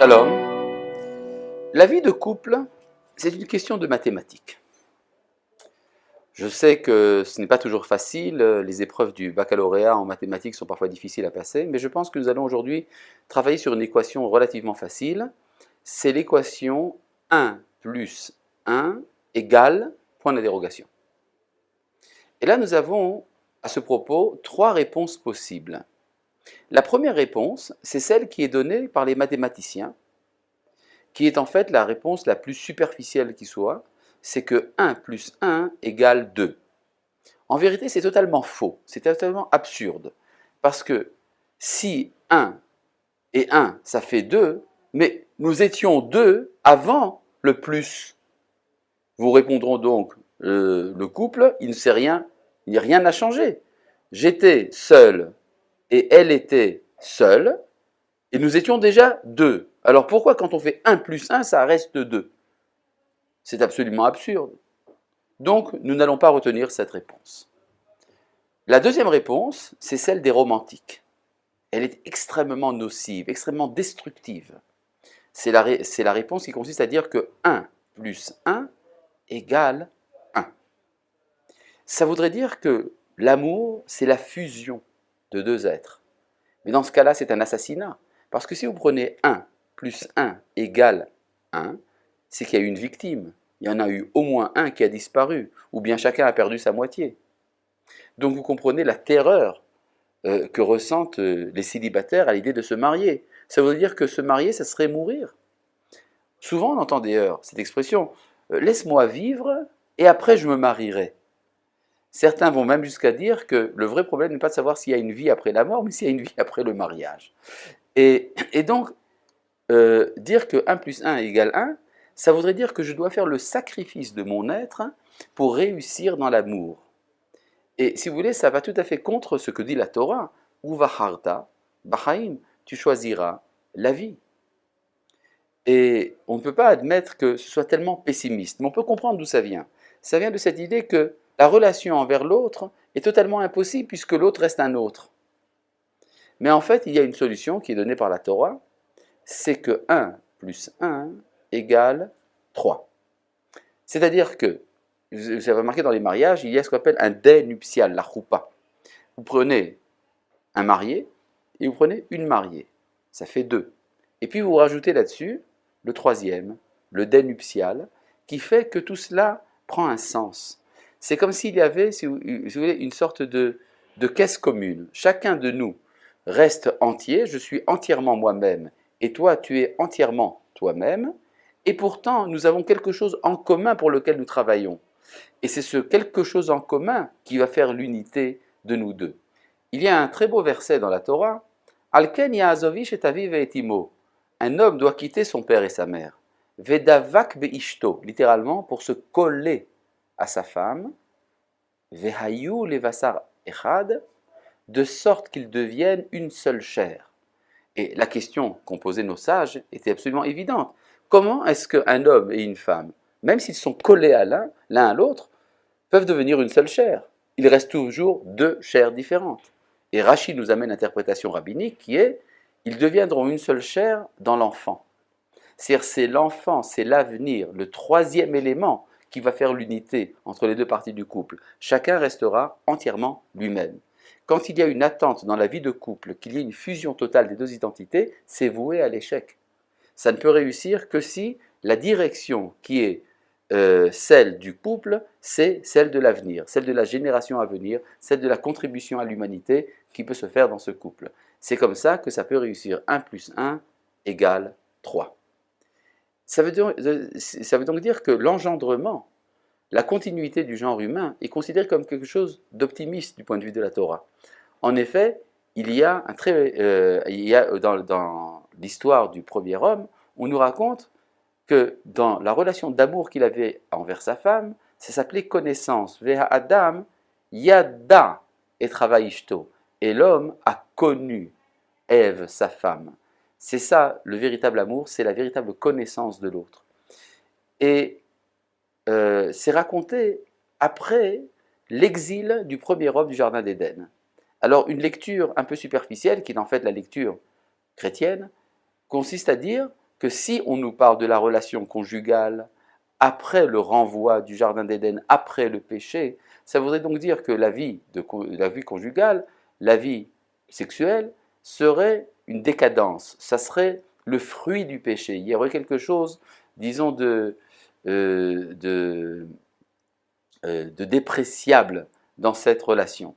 Shalom. La vie de couple, c'est une question de mathématiques. Je sais que ce n'est pas toujours facile, les épreuves du baccalauréat en mathématiques sont parfois difficiles à passer, mais je pense que nous allons aujourd'hui travailler sur une équation relativement facile. C'est l'équation 1 plus 1 égale point d'interrogation. Et là, nous avons à ce propos trois réponses possibles. La première réponse, c'est celle qui est donnée par les mathématiciens, qui est en fait la réponse la plus superficielle qui soit, c'est que 1 plus 1 égale 2. En vérité, c'est totalement faux, c'est totalement absurde, parce que si 1 et 1, ça fait 2, mais nous étions 2 avant le plus. Vous répondront donc, le couple, il ne sait rien, il n'y a rien à changer. J'étais seul et elle était seule, et nous étions déjà 2. Alors pourquoi quand on fait 1 plus 1, ça reste 2? C'est absolument absurde. Donc nous n'allons pas retenir cette réponse. La deuxième réponse, c'est celle des romantiques. Elle est extrêmement nocive, extrêmement destructive. C'est la réponse qui consiste à dire que 1 plus 1 égale 1. Ça voudrait dire que l'amour, c'est la fusion de deux êtres. Mais dans ce cas-là, c'est un assassinat. Parce que si vous prenez 1 plus 1 égale 1, c'est qu'il y a eu une victime. Il y en a eu au moins un qui a disparu, ou bien chacun a perdu sa moitié. Donc vous comprenez la terreur que ressentent les célibataires à l'idée de se marier. Ça veut dire que se marier, ça serait mourir. Souvent on entend d'ailleurs cette expression « laisse-moi vivre et après je me marierai ». Certains vont même jusqu'à dire que le vrai problème n'est pas de savoir s'il y a une vie après la mort, mais s'il y a une vie après le mariage. Et donc, dire que 1 plus 1 égale 1, ça voudrait dire que je dois faire le sacrifice de mon être pour réussir dans l'amour. Et si vous voulez, ça va tout à fait contre ce que dit la Torah. Uvaharta, Bachaim, tu choisiras la vie. Et on ne peut pas admettre que ce soit tellement pessimiste, mais on peut comprendre d'où ça vient. Ça vient de cette idée que la relation envers l'autre est totalement impossible puisque l'autre reste un autre. Mais en fait, il y a une solution qui est donnée par la Torah, c'est que 1 plus 1 égale 3. C'est-à-dire que, vous avez remarqué dans les mariages, il y a ce qu'on appelle un dé nuptial, la choupa. Vous prenez un marié et vous prenez une mariée, ça fait 2. Et puis vous rajoutez là-dessus le troisième, le dé nuptial, qui fait que tout cela prend un sens. C'est comme s'il y avait, si vous voulez, une sorte de caisse commune. Chacun de nous reste entier, je suis entièrement moi-même, et toi, tu es entièrement toi-même, et pourtant, nous avons quelque chose en commun pour lequel nous travaillons. Et c'est ce quelque chose en commun qui va faire l'unité de nous deux. Il y a un très beau verset dans la Torah, Alken ya'azovish et aviv et imo. Un homme doit quitter son père et sa mère. Vedavak beishto, littéralement pour se coller à sa femme. Vehayu levasar echad, de sorte qu'ils deviennent une seule chair. Et la question qu'ont posée nos sages était absolument évidente. Comment est-ce qu'un homme et une femme, même s'ils sont collés à l'un à l'autre, peuvent devenir une seule chair? Il reste toujours deux chairs différentes. Et Rachid nous amène l'interprétation rabbinique qui est « ils deviendront une seule chair dans l'enfant ». C'est-à-dire c'est l'enfant, c'est l'avenir, le troisième élément qui va faire l'unité entre les deux parties du couple. Chacun restera entièrement lui-même. Quand il y a une attente dans la vie de couple, qu'il y ait une fusion totale des deux identités, c'est voué à l'échec. Ça ne peut réussir que si la direction qui est celle du couple, c'est celle de l'avenir, celle de la génération à venir, celle de la contribution à l'humanité qui peut se faire dans ce couple. C'est comme ça que ça peut réussir 1 plus 1 égale 3. Ça veut donc dire que l'engendrement, la continuité du genre humain est considérée comme quelque chose d'optimiste du point de vue de la Torah. En effet, il y a dans l'histoire du premier homme, on nous raconte que dans la relation d'amour qu'il avait envers sa femme, ça s'appelait connaissance. Veha Adam yada et travaishto. Et l'homme a connu Ève, sa femme. C'est ça le véritable amour, c'est la véritable connaissance de l'autre. Et c'est raconté après l'exil du premier homme du Jardin d'Éden. Alors une lecture un peu superficielle, qui est en fait la lecture chrétienne, consiste à dire que si on nous parle de la relation conjugale après le renvoi du Jardin d'Éden, après le péché, ça voudrait donc dire que la vie conjugale, la vie sexuelle, serait une décadence. Ça serait le fruit du péché. Il y aurait quelque chose, disons, de dépréciable dans cette relation.